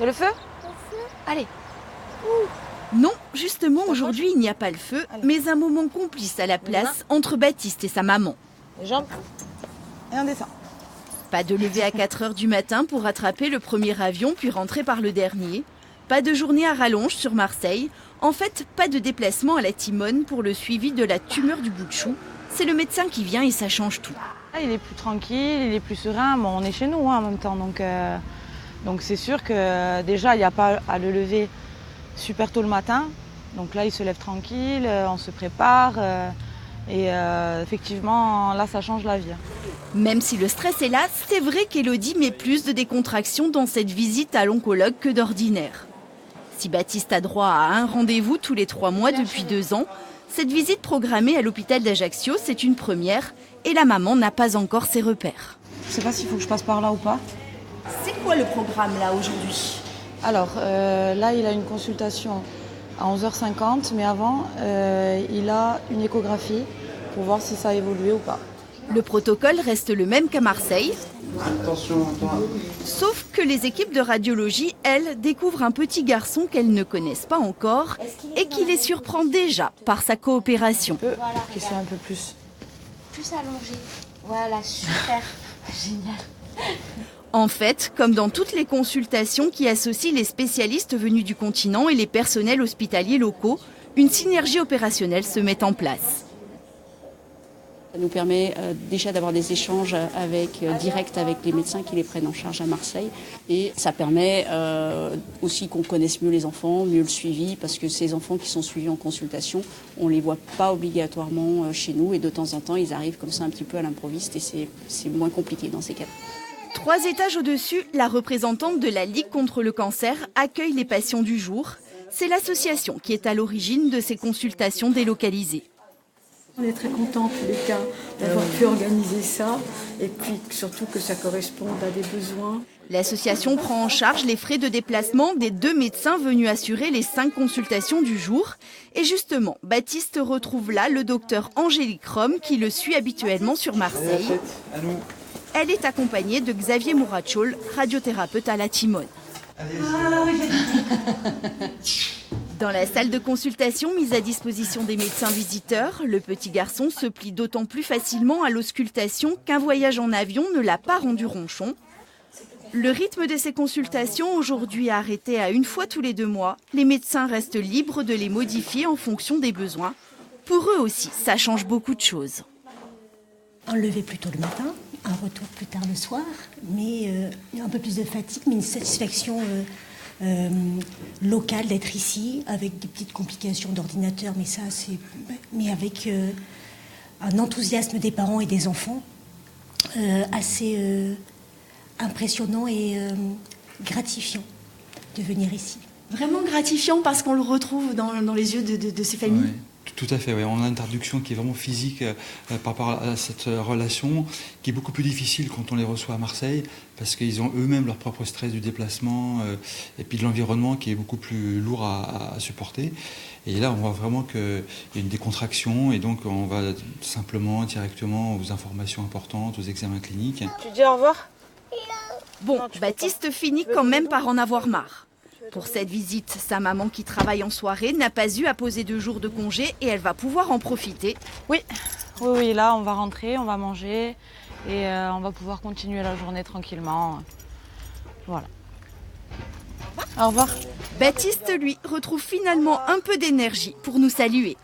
Il y a le feu? Allez. Non, justement, aujourd'hui, il n'y a pas le feu, mais un moment complice à la place entre Baptiste et sa maman. Les jambes. Et on descend. Pas de lever à 4h du matin pour rattraper le premier avion puis rentrer par le dernier. Pas de journée à rallonge sur Marseille. En fait, pas de déplacement à la Timone pour le suivi de la tumeur du bout de chou. C'est le médecin qui vient et ça change tout. Il est plus tranquille, il est plus serein. Bon, on est chez nous en même temps, donc c'est sûr que déjà, il n'y a pas à le lever super tôt le matin. Donc là, il se lève tranquille, on se prépare. Et effectivement, là, ça change la vie. Même si le stress est là, c'est vrai qu'Élodie met plus de décontraction dans cette visite à l'oncologue que d'ordinaire. Si Baptiste a droit à un rendez-vous tous les 3 mois depuis 2 ans, cette visite programmée à l'hôpital d'Ajaccio, c'est une première et la maman n'a pas encore ses repères. Je ne sais pas s'il faut que je passe par là ou pas. C'est quoi le programme là aujourd'hui? Alors là, il a une consultation à 11h50, mais avant, il a une échographie pour voir si ça a évolué ou pas. Le protocole reste le même qu'à Marseille. Attention, Sauf que les équipes de radiologie, elles, découvrent un petit garçon qu'elles ne connaissent pas encore et qui les surprend déjà par sa coopération. Qui soit un peu plus allongé. Voilà, super. Génial. En fait, comme dans toutes les consultations qui associent les spécialistes venus du continent et les personnels hospitaliers locaux, une synergie opérationnelle se met en place. Ça nous permet déjà d'avoir des échanges directs avec les médecins qui les prennent en charge à Marseille. Et ça permet aussi qu'on connaisse mieux les enfants, mieux le suivi, parce que ces enfants qui sont suivis en consultation, on ne les voit pas obligatoirement chez nous. Et de temps en temps, ils arrivent comme ça un petit peu à l'improviste et c'est moins compliqué dans ces cas. 3 étages au-dessus, la représentante de la Ligue contre le cancer accueille les patients du jour. C'est l'association qui est à l'origine de ces consultations délocalisées. On est très contents, en tous les cas, d'avoir pu organiser ça et puis surtout que ça corresponde à des besoins. L'association prend en charge les frais de déplacement des 2 médecins venus assurer les 5 consultations du jour. Et justement, Baptiste retrouve là le docteur Angélique Rome qui le suit habituellement sur Marseille. Elle est accompagnée de Xavier Mourachol, radiothérapeute à la Timone. Dans la salle de consultation mise à disposition des médecins visiteurs, le petit garçon se plie d'autant plus facilement à l'auscultation qu'un voyage en avion ne l'a pas rendu ronchon. Le rythme de ces consultations, aujourd'hui arrêté à 1 fois tous les 2 mois, les médecins restent libres de les modifier en fonction des besoins. Pour eux aussi, ça change beaucoup de choses. Un lever plus tôt le matin, un retour plus tard le soir, mais un peu plus de fatigue, mais une satisfaction locale d'être ici, avec des petites complications d'ordinateur, mais avec un enthousiasme des parents et des enfants assez impressionnant et gratifiant de venir ici. Vraiment gratifiant parce qu'on le retrouve dans les yeux de ces familles. Oui. Tout à fait, oui. On a une traduction qui est vraiment physique par rapport à cette relation, qui est beaucoup plus difficile quand on les reçoit à Marseille, parce qu'ils ont eux-mêmes leur propre stress du déplacement et puis de l'environnement qui est beaucoup plus lourd à supporter. Et là, on voit vraiment qu'il y a une décontraction et donc on va simplement, directement aux informations importantes, aux examens cliniques. Tu dis au revoir? Bon, Baptiste finit quand même par en avoir marre. Pour cette visite, sa maman qui travaille en soirée n'a pas eu à poser 2 jours de congé et elle va pouvoir en profiter. Oui, là on va rentrer, on va manger et on va pouvoir continuer la journée tranquillement. Voilà. Au revoir. Baptiste, lui, retrouve finalement un peu d'énergie pour nous saluer.